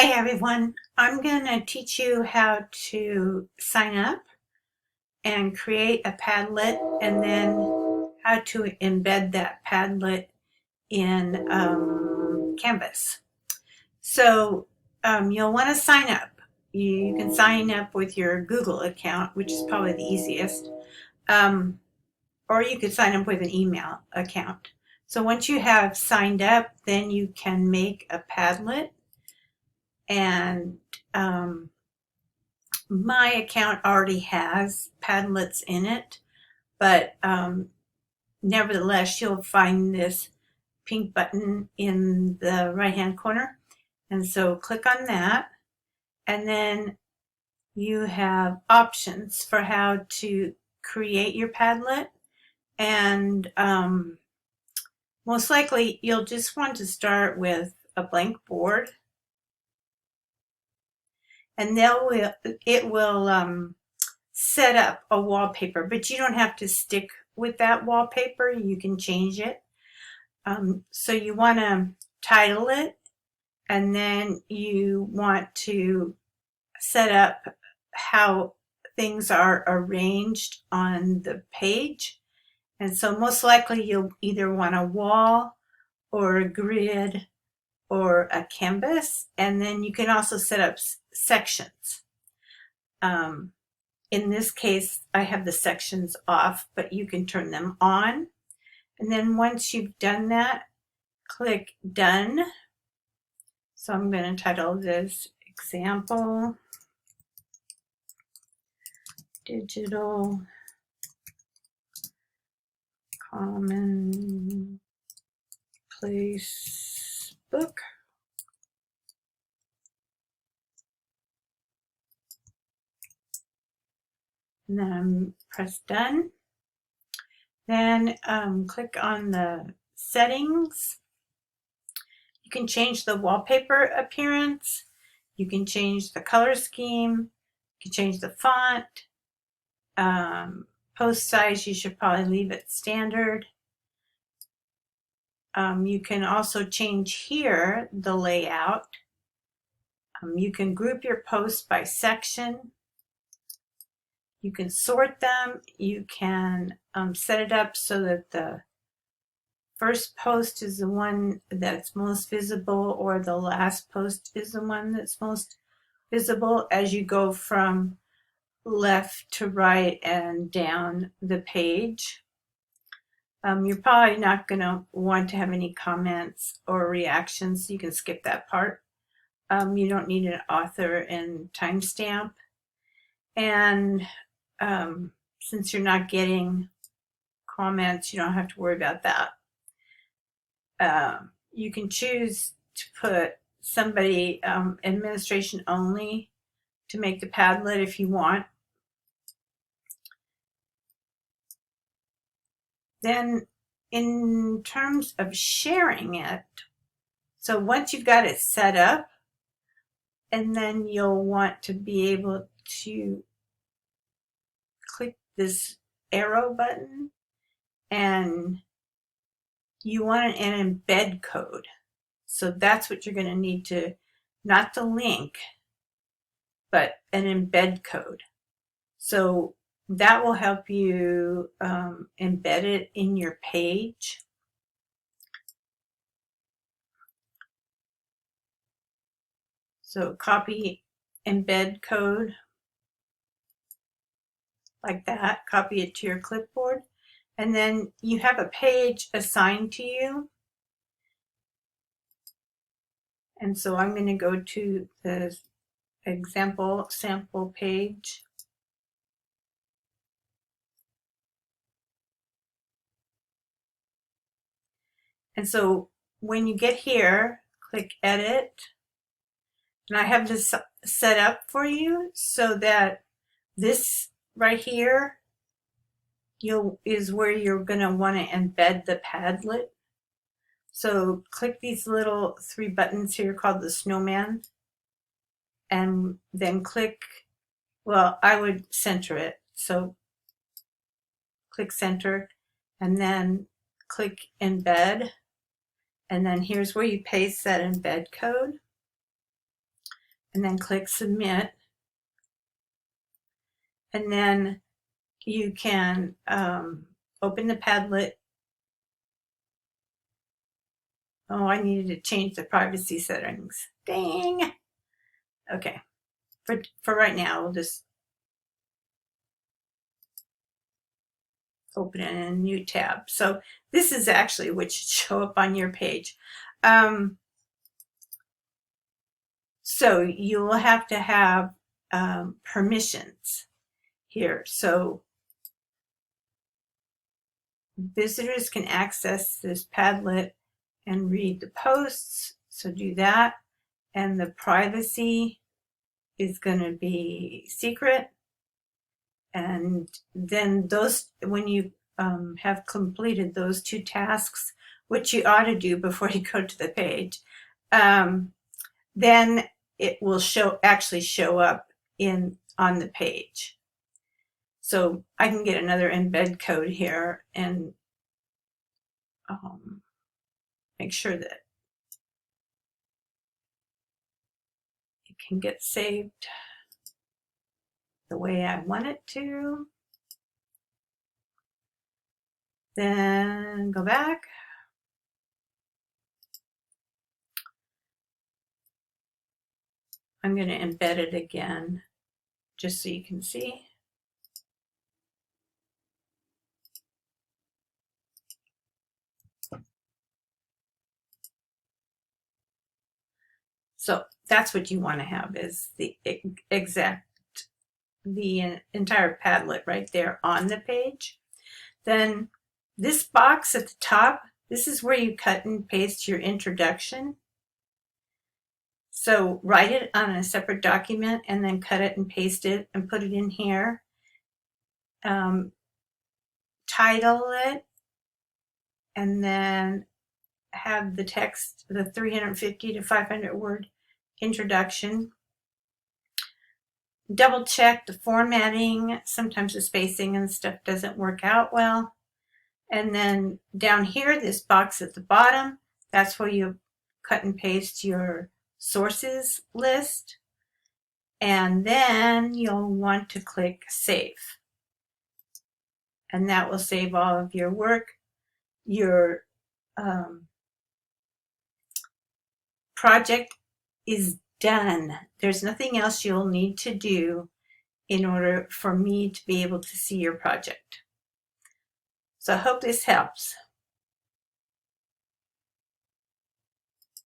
Hi everyone, I'm going to teach you how to sign up and create a Padlet and then how to embed that Padlet in Canvas. So you'll want to sign up. You can sign up with your Google account, which is probably the easiest, or you could sign up with an email account. So once you have signed up, then you can make a Padlet. And my account already has Padlets in it, but nevertheless, you'll find this pink button in the right-hand corner. And so click on that, and then you have options for how to create your Padlet. And most likely, you'll just want to start with a blank board. And it will set up a wallpaper, but you don't have to stick with that wallpaper. You can change it. So you want to title it, and then you want to set up how things are arranged on the page. And so most likely you'll either want a wall or a grid or a canvas, and then you can also set up sections. In this case, I have the sections off, but you can turn them on. And then once you've done that, click Done. So I'm going to title this Example Digital Commonplace Book. And then press Done. Then click on the settings. You can change the wallpaper appearance. You can change the color scheme. You can change the font. Post size, you should probably leave it standard. You can also change here the layout. You can group your posts by section. You can sort them. You can set it up so that the first post is the one that's most visible, or the last post is the one that's most visible as you go from left to right and down the page. You're probably not going to want to have any comments or reactions. You can skip that part. You don't need an author and timestamp. And since you're not getting comments, you don't have to worry about that. You can choose to put somebody administration only to make the Padlet if you want. Then in terms of sharing it, so once you've got it set up, and then you'll want to be able to click this arrow button, and you want an embed code. So that's what you're going to need to, not the link, but an embed code. So that will help you embed it in your page. So copy embed code like that, copy it to your clipboard, and then you have a page assigned to you. And so I'm going to go to the example sample page. And so when you get here, click Edit. And I have this set up for you so that this right here is where you're going to want to embed the Padlet. So click these little three buttons here called the snowman, and then click, well, I would center it. So click center, and then click embed. And then here's where you paste that embed code. and then click submit. And then you can open the Padlet. Oh, I needed to change the privacy settings. Dang. Okay. For right now, we'll just open it in a new tab. So this is actually what should show up on your page. So you will have to have permissions here. So visitors can access this Padlet and read the posts. So do that. And the privacy is going to be secret. And then those, when you have completed those 2 tasks, which you ought to do before you go to the page, then it will actually show up on the page. So I can get another embed code here and make sure that it can get saved the way I want it to. Then go back. I'm going to embed it again just so you can see. So that's what you want to have, is the entire Padlet right there on the page. Then this box at the top, this is where you cut and paste your introduction. So write it on a separate document and then cut it and paste it and put it in here. Title it, and then have the text, the 350 to 500 word introduction. Double check the formatting. Sometimes the spacing and stuff doesn't work out well. And then down here, this box at the bottom, that's where you cut and paste your sources list. And then you'll want to click save. And that will save all of your work. Your project is done. There's nothing else you'll need to do in order for me to be able to see your project. So I hope this helps.